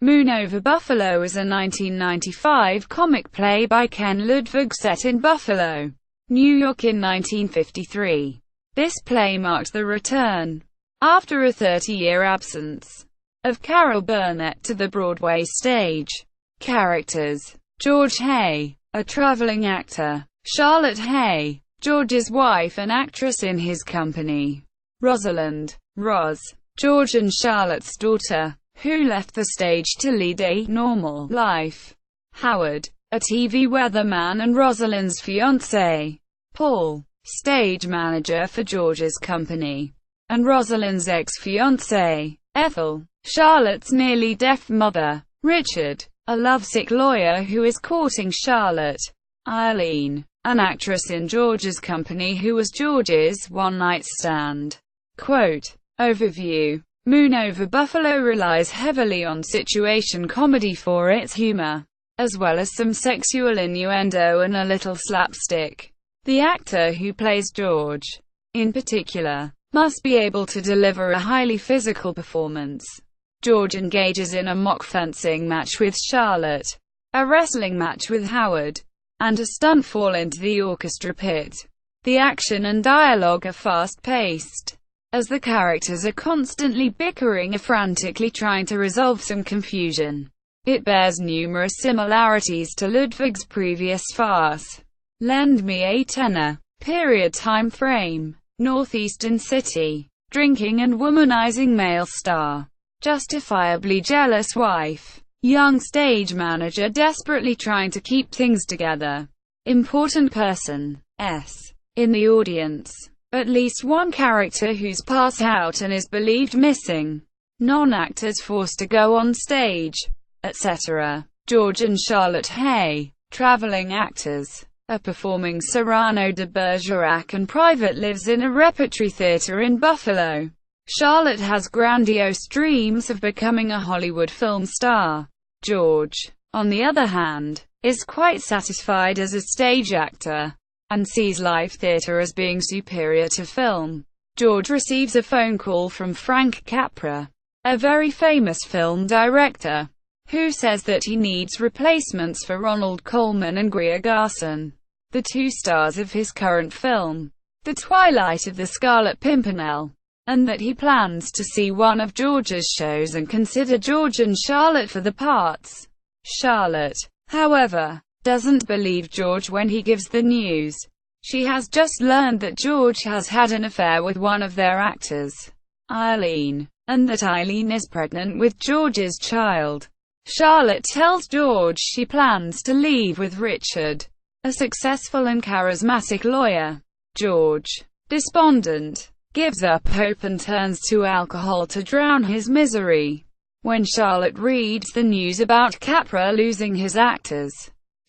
Moon Over Buffalo is a 1995 comic play by Ken Ludwig set in Buffalo, New York in 1953. This play marked the return, after a 30-year absence, of Carol Burnett to the Broadway stage. Characters: George Hay, a traveling actor; Charlotte Hay, George's wife and actress in his company; Rosalind, Roz, George and Charlotte's daughter, who left the stage to lead a normal life; Howard, a TV weatherman and Rosalind's fiancé; Paul, stage manager for George's company, and Rosalind's ex-fiancé; Ethel, Charlotte's nearly deaf mother; Richard, a lovesick lawyer who is courting Charlotte; Eileen, an actress in George's company who was George's one-night stand. Quote, overview: Moon Over Buffalo relies heavily on situation comedy for its humor, as well as some sexual innuendo and a little slapstick. The actor who plays George, in particular, must be able to deliver a highly physical performance. George engages in a mock fencing match with Charlotte, a wrestling match with Howard, and a stunt fall into the orchestra pit. The action and dialogue are fast-paced, as the characters are constantly bickering or frantically trying to resolve some confusion. It bears numerous similarities to Ludwig's previous farce, Lend Me a Tenor, period time frame, Northeastern City, drinking and womanizing male star, justifiably jealous wife, young stage manager desperately trying to keep things together, important person, in the audience, at least one character who's passed out and is believed missing, non-actors forced to go on stage, etc. George and Charlotte Hay, traveling actors, are performing Cyrano de Bergerac and Private lives in a repertory theater in Buffalo. Charlotte has grandiose dreams of becoming a Hollywood film star. George, on the other hand, is quite satisfied as a stage actor, and sees live theater as being superior to film. George receives a phone call from Frank Capra, a very famous film director, who says that he needs replacements for Ronald Colman and Greer Garson, the two stars of his current film, The Twilight of the Scarlet Pimpernel, and that he plans to see one of George's shows and consider George and Charlotte for the parts. Charlotte, however, doesn't believe George when he gives the news. She has just learned that George has had an affair with one of their actors, Eileen, and that Eileen is pregnant with George's child. Charlotte tells George she plans to leave with Richard, a successful and charismatic lawyer. George, despondent, gives up hope and turns to alcohol to drown his misery. When Charlotte reads the news about Capra losing his actors,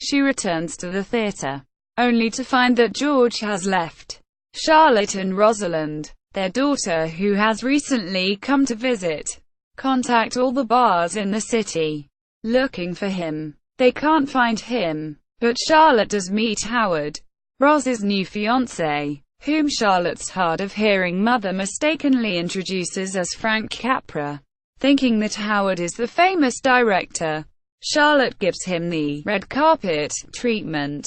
she returns to the theater, only to find that George has left. Charlotte and Rosalind, their daughter who has recently come to visit, contact all the bars in the city, looking for him. They can't find him, but Charlotte does meet Howard, Roz's new fiancé, whom Charlotte's hard-of-hearing mother mistakenly introduces as Frank Capra. Thinking that Howard is the famous director, Charlotte gives him the red carpet treatment,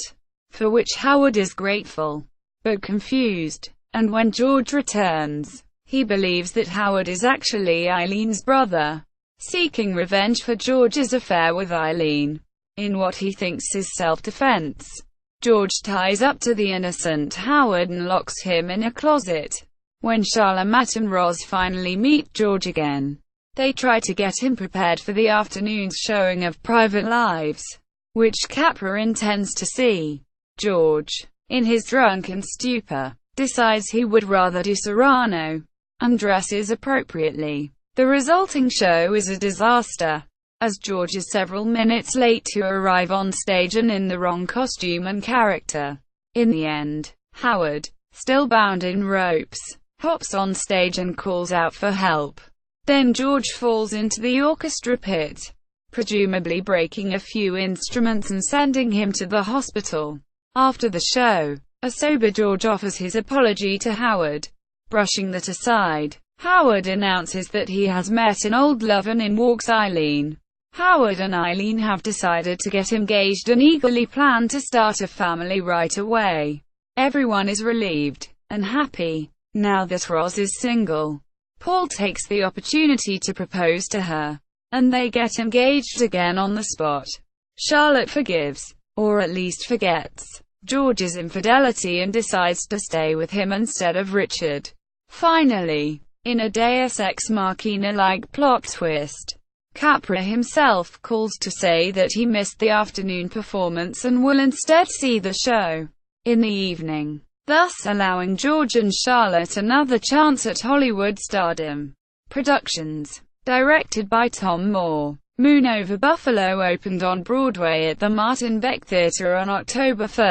for which Howard is grateful, but confused. And when George returns, he believes that Howard is actually Eileen's brother, seeking revenge for George's affair with Eileen, in what he thinks is self-defense. George ties up to the innocent Howard and locks him in a closet. When Charlotte and Roz finally meet George again, they try to get him prepared for the afternoon's showing of Private Lives, which Capra intends to see. George, in his drunken stupor, decides he would rather do Cyrano, and dresses appropriately. The resulting show is a disaster, as George is several minutes late to arrive on stage and in the wrong costume and character. In the end, Howard, still bound in ropes, hops on stage and calls out for help. Then George falls into the orchestra pit, presumably breaking a few instruments and sending him to the hospital. After the show, a sober George offers his apology to Howard. Brushing that aside, Howard announces that he has met an old love and in walks Eileen. Howard and Eileen have decided to get engaged and eagerly plan to start a family right away. Everyone is relieved and happy now that Roz is single. Paul takes the opportunity to propose to her, and they get engaged again on the spot. Charlotte forgives, or at least forgets, George's infidelity and decides to stay with him instead of Richard. Finally, in a Deus Ex Machina-like plot twist, Capra himself calls to say that he missed the afternoon performance and will instead see the show in the evening, thus allowing George and Charlotte another chance at Hollywood stardom. Productions. Directed by Tom Moore. Moon Over Buffalo opened on Broadway at the Martin Beck Theatre on October 1,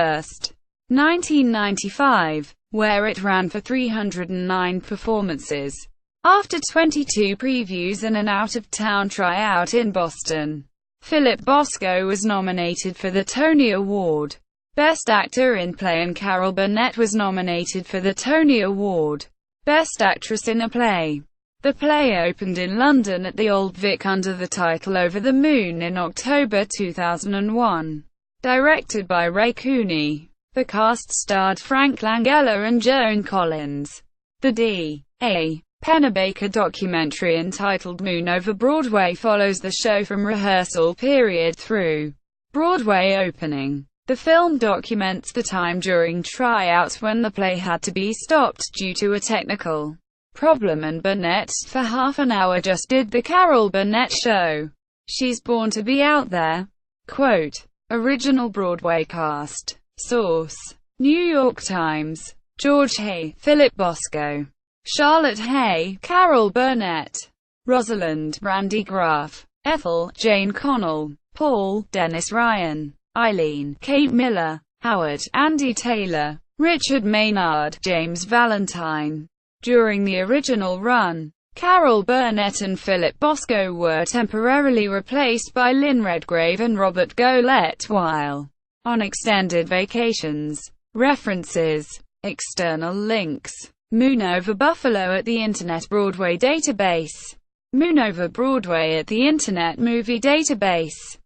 1995, where it ran for 309 performances. After 22 previews and an out-of-town tryout in Boston, Philip Bosco was nominated for the Tony Award. Best Actor in Play, and Carol Burnett was nominated for the Tony Award. Best Actress in a Play. The play opened in London at the Old Vic under the title Over the Moon in October 2001. Directed by Ray Cooney. The cast starred Frank Langella and Joan Collins. The D.A. Pennebaker documentary entitled Moon Over Broadway follows the show from rehearsal period through Broadway opening. The film documents the time during tryouts when the play had to be stopped due to a technical problem, and Burnett, for half an hour, just did the Carol Burnett show. She's born to be out there. Quote, original Broadway cast. Source. New York Times. George Hay, Philip Bosco. Charlotte Hay, Carol Burnett. Rosalind, Randy Graff. Ethel, Jane Connell. Paul, Dennis Ryan. Eileen, Kate Miller. Howard, Andy Taylor. Richard Maynard, James Valentine. During the original run, Carol Burnett and Philip Bosco were temporarily replaced by Lynn Redgrave and Robert Golett while on extended vacations. References. External links. Moon Over Buffalo at the Internet Broadway Database. Moon Over Broadway at the Internet Movie Database.